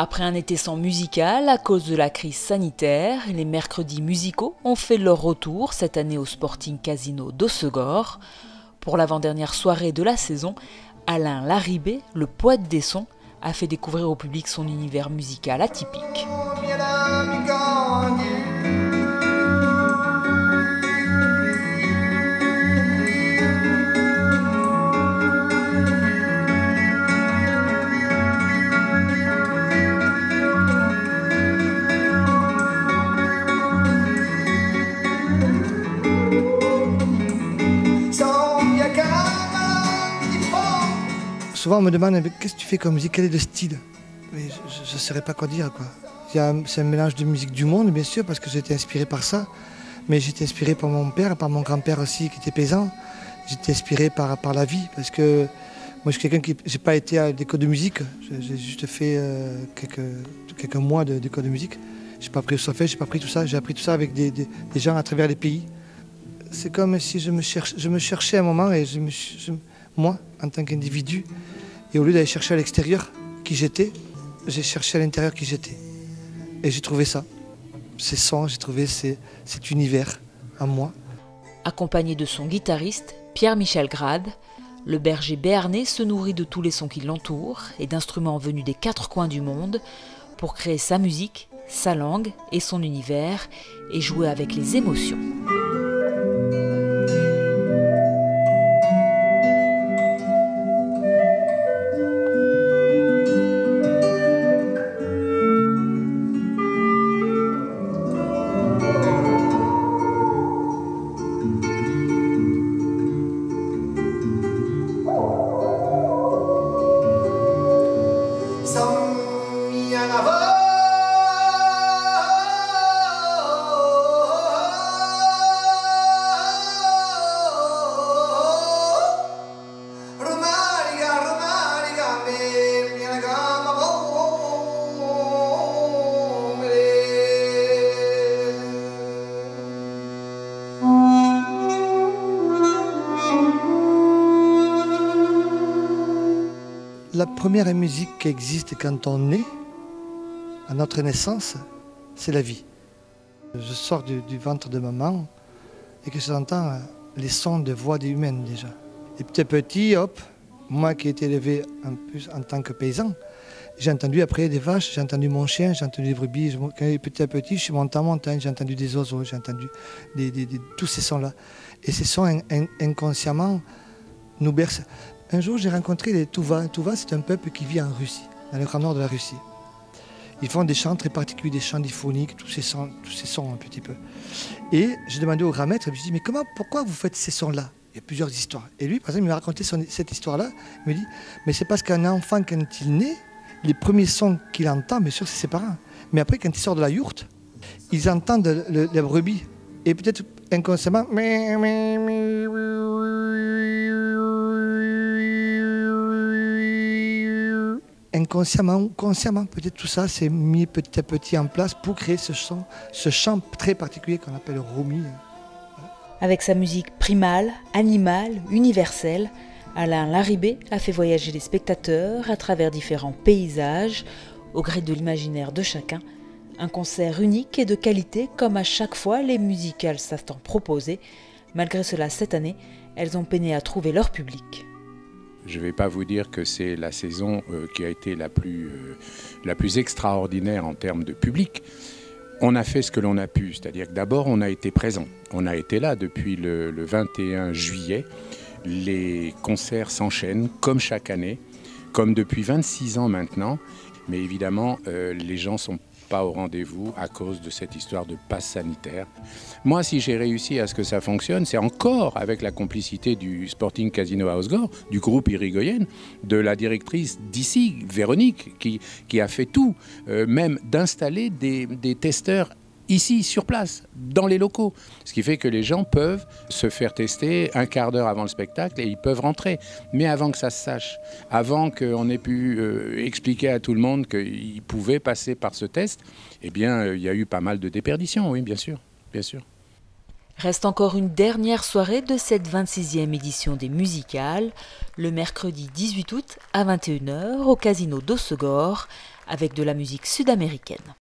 Après un été sans musical à cause de la crise sanitaire, les mercredis musicaux ont fait leur retour cette année au Sporting Casino d'Hossegor. Pour l'avant-dernière soirée de la saison, Alain Larribé, le poète des sons, a fait découvrir au public son univers musical atypique. Souvent on me demande qu'est-ce que tu fais comme musique, quel est le style? Mais je ne saurais pas quoi dire, quoi. C'est un mélange de musique du monde, bien sûr, parce que j'ai été inspiré par ça. Mais j'ai été inspiré par mon père, par mon grand-père aussi, qui était paysan. J'ai été inspiré par la vie, parce que moi je suis quelqu'un qui... J'ai pas été à l'école de musique, j'ai juste fait quelques mois d'école de musique. J'ai pas appris au solfège, j'ai pas appris tout ça, j'ai appris tout ça avec des gens à travers les pays. C'est comme si je me cherchais un moment, et moi, en tant qu'individu, et au lieu d'aller chercher à l'extérieur qui j'étais, j'ai cherché à l'intérieur qui j'étais. Et j'ai trouvé ça. Ces sons, j'ai trouvé cet univers en moi. Accompagné de son guitariste, Pierre-Michel Grade, le berger béarnais se nourrit de tous les sons qui l'entourent et d'instruments venus des 4 coins du monde pour créer sa musique, sa langue et son univers et jouer avec les émotions. La première musique qui existe quand on naît, à notre naissance, c'est la vie. Je sors du ventre de maman et que j'entends les sons de voix des humaines déjà. Et petit à petit, hop, moi qui ai été élevé en tant que paysan, j'ai entendu après des vaches, j'ai entendu mon chien, j'ai entendu des brebis. Petit à petit, je suis monté en montagne, j'ai entendu des oiseaux, j'ai entendu tous ces sons-là. Et ces sons inconsciemment nous bercent. Un jour, j'ai rencontré les Tuva. Les Tuva, c'est un peuple qui vit en Russie, dans le grand nord de la Russie. Ils font des chants très particuliers, des chants diphoniques, tous ces sons un petit peu. Et j'ai demandé au grand maître, je lui ai dit, mais pourquoi vous faites ces sons-là? Il y a plusieurs histoires. Et lui, par exemple, il m'a raconté cette histoire-là. Il me dit, mais c'est parce qu'un enfant, quand il naît, les premiers sons qu'il entend, bien sûr, c'est ses parents. Mais après, quand il sort de la yourte, ils entendent les brebis. Et peut-être inconsciemment, inconsciemment ou consciemment, peut-être tout ça s'est mis petit à petit en place pour créer ce chant très particulier qu'on appelle Rumi. Avec sa musique primale, animale, universelle, Alain Larribé a fait voyager les spectateurs à travers différents paysages, au gré de l'imaginaire de chacun. Un concert unique et de qualité, comme à chaque fois les musicales savent en proposer. Malgré cela, cette année, elles ont peiné à trouver leur public. Je ne vais pas vous dire que c'est la saison qui a été la plus extraordinaire en termes de public. On a fait ce que l'on a pu, c'est-à-dire que d'abord on a été présent. On a été là depuis le 21 juillet. Les concerts s'enchaînent comme chaque année, comme depuis 26 ans maintenant. Mais évidemment, les gens ne sont pas au rendez-vous à cause de cette histoire de passe sanitaire. Moi, si j'ai réussi à ce que ça fonctionne, c'est encore avec la complicité du Sporting Casino à Hossegor, du groupe Irigoyen, de la directrice d'ici, Véronique, qui a fait tout, même d'installer des testeurs ici, sur place, dans les locaux. Ce qui fait que les gens peuvent se faire tester un quart d'heure avant le spectacle et ils peuvent rentrer. Mais avant que ça se sache, avant qu'on ait pu expliquer à tout le monde qu'ils pouvaient passer par ce test, eh bien, il y a eu pas mal de déperditions, oui, bien sûr, bien sûr. Reste encore une dernière soirée de cette 26e édition des Musicales, le mercredi 18 août à 21 h au Casino d'Hossegor, avec de la musique sud-américaine.